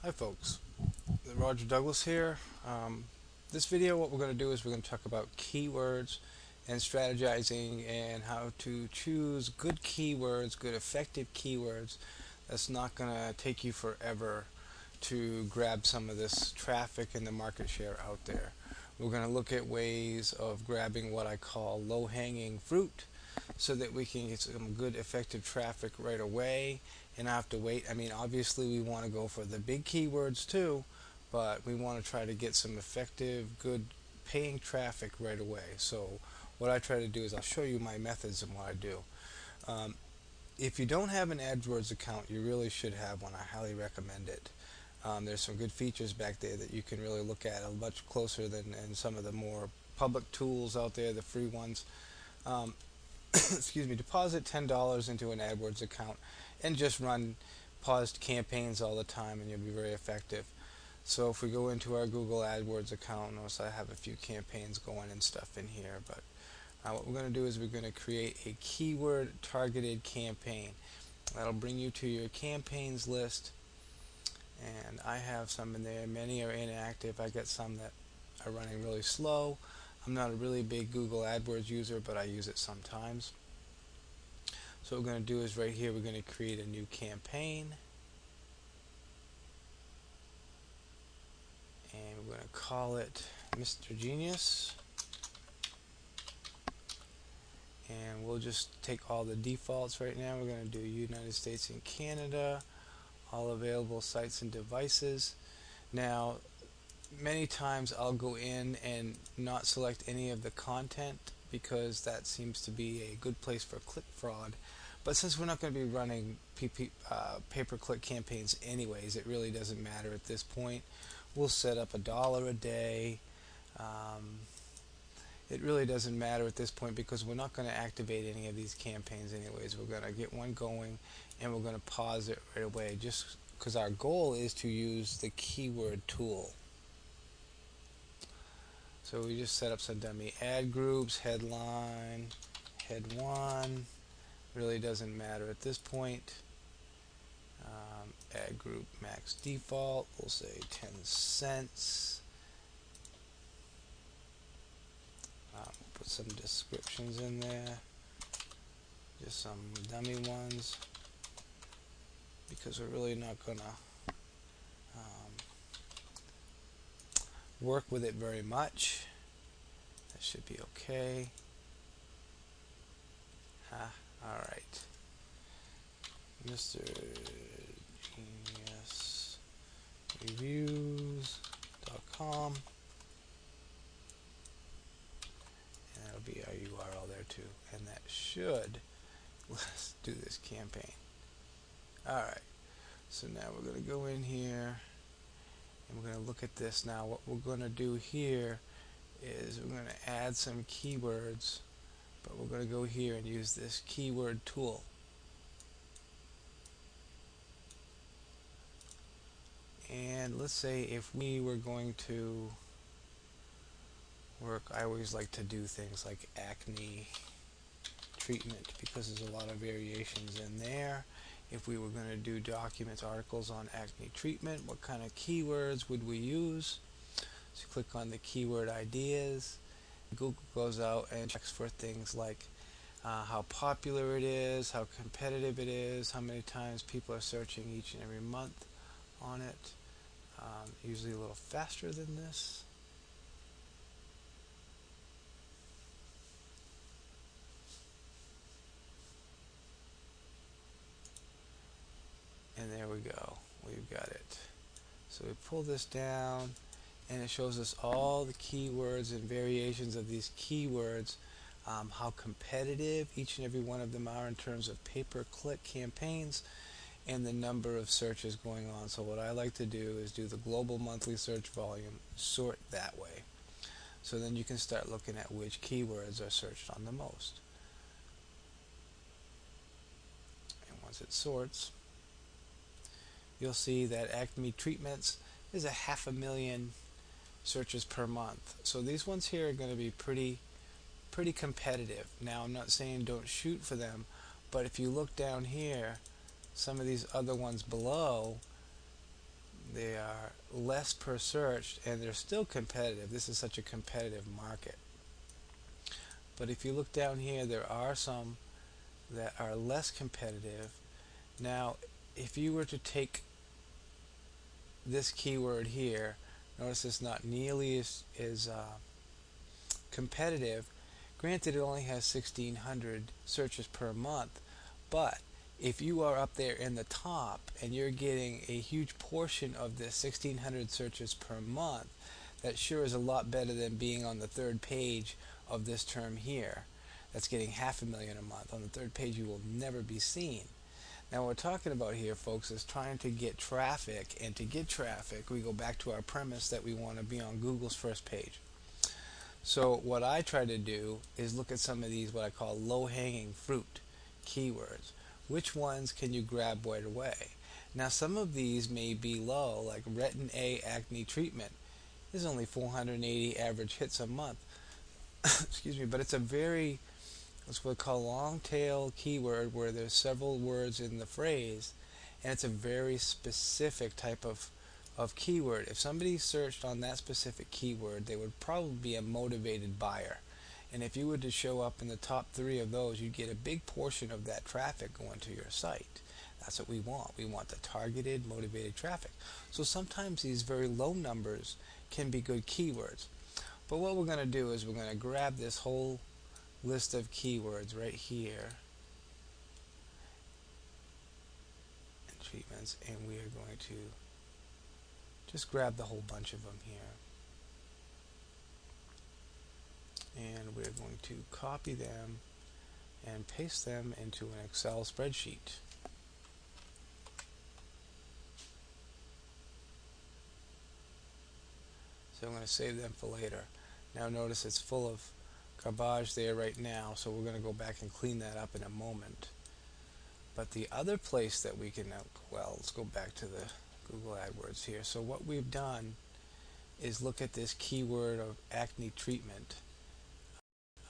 Hi folks, Roger Douglas here. This video what we're going to do is we're going to talk about keywords and strategizing and how to choose good keywords, good effective keywords that's not going to take you forever to grab some of this traffic and the market share out there. We're going to look at ways of grabbing what I call low-hanging fruit so that we can get some good effective traffic right away and not have to wait. I mean, obviously we want to go for the big keywords too, but we want to try to get some effective, good paying traffic right away. So what I try to do is I'll show you my methods and what I do. If you don't have an AdWords account, you really should have one. I highly recommend it. There's some good features back there that you can really look at much closer than in some of the more public tools out there, the free ones. Excuse me, deposit $10 into an AdWords account and just run paused campaigns all the time and you'll be very effective. So if we go into our Google AdWords account, notice I have a few campaigns going and stuff in here, but what we're going to do is we're going to create a keyword targeted campaign. That'll bring you to your campaigns list, and I have some in there. Many are inactive. I got some that are running really slow. I'm not a really big Google AdWords user, but I use it sometimes. So what we're going to do is right here we're going to create a new campaign, and we're going to call it Mr. Genius, and we'll just take all the defaults right now. We're going to do United States and Canada, all available sites and devices. Now many times I'll go in and not select any of the content because that seems to be a good place for click fraud. But since we're not going to be running pay-per-click campaigns anyways, it really doesn't matter at this point. We'll set up $1 a day. It really doesn't matter at this point because we're not going to activate any of these campaigns anyways. We're going to get one going and we're going to pause it right away just because our goal is to use the keyword tool. So we just set up some dummy ad groups, headline, head 1, really doesn't matter at this point. Ad group max default, we'll say 10 cents. Put some descriptions in there, just some dummy ones, because we're really not going to work with it very much. That should be okay. Alright. Mr. Genius Reviews.com, and that'll be our URL there too, and that should let's do this campaign. Alright, so now we're going to go in here and we're going to look at this. Now what we're going to do here is we're going to add some keywords, but we're going to go here and use this keyword tool. And let's say if we were going to work, I always like to do things like acne treatment because there's a lot of variations in there. If we were going to do documents, articles on acne treatment, what kind of keywords would we use? So click on the keyword ideas. Google goes out and checks for things like how popular it is, how competitive it is, how many times people are searching each and every month on it. Usually a little faster than this. And there we go, we've got it. So we pull this down and it shows us all the keywords and variations of these keywords, how competitive each and every one of them are in terms of pay-per-click campaigns, and the number of searches going on. So what I like to do is do the global monthly search volume, sort that way. So then you can start looking at which keywords are searched on the most. And once it sorts, you'll see that acne treatments is 500,000 searches per month. So these ones here are going to be pretty competitive. Now I'm not saying don't shoot for them, but if you look down here, some of these other ones below, they less per search, and they're still competitive. This is such a competitive market. But if you look down here, there are some that are less competitive. Now, if you were to take this keyword here, notice it's not nearly as competitive. Granted, it only has 1,600 searches per month, but if you are up there in the top and you're getting a huge portion of this 1,600 searches per month, that sure is a lot better than being on the third page of this term here. That's getting 500,000 a month. On the third page, you will never be seen. Now, what we're talking about here, folks, is trying to get traffic, and to get traffic, we go back to our premise that we want to be on Google's first page. So what I try to do is look at some of these what I call low-hanging fruit keywords. Which ones can you grab right away? Now, some of these may be low, like Retin A acne treatment. There's only 480 average hits a month. Excuse me, but it's a very, what's what we call long tail keyword, where there's several words in the phrase, and it's a very specific type of keyword. If somebody searched on that specific keyword, they would probably be a motivated buyer. And if you were to show up in the top 3 of those, you'd get a big portion of that traffic going to your site. That's what we want. We want the targeted, motivated traffic. So sometimes these very low numbers can be good keywords. But what we're going to do is we're going to grab this whole list of keywords right here, and treatments, and we are going to just grab the whole bunch of them here. And we're going to copy them and paste them into an Excel spreadsheet. So I'm going to save them for later. Now notice it's full of garbage there right now, so we're going to go back and clean that up in a moment. But the other place that we can, well, let's go back to the Google AdWords here. So what we've done is look at this keyword of acne treatment.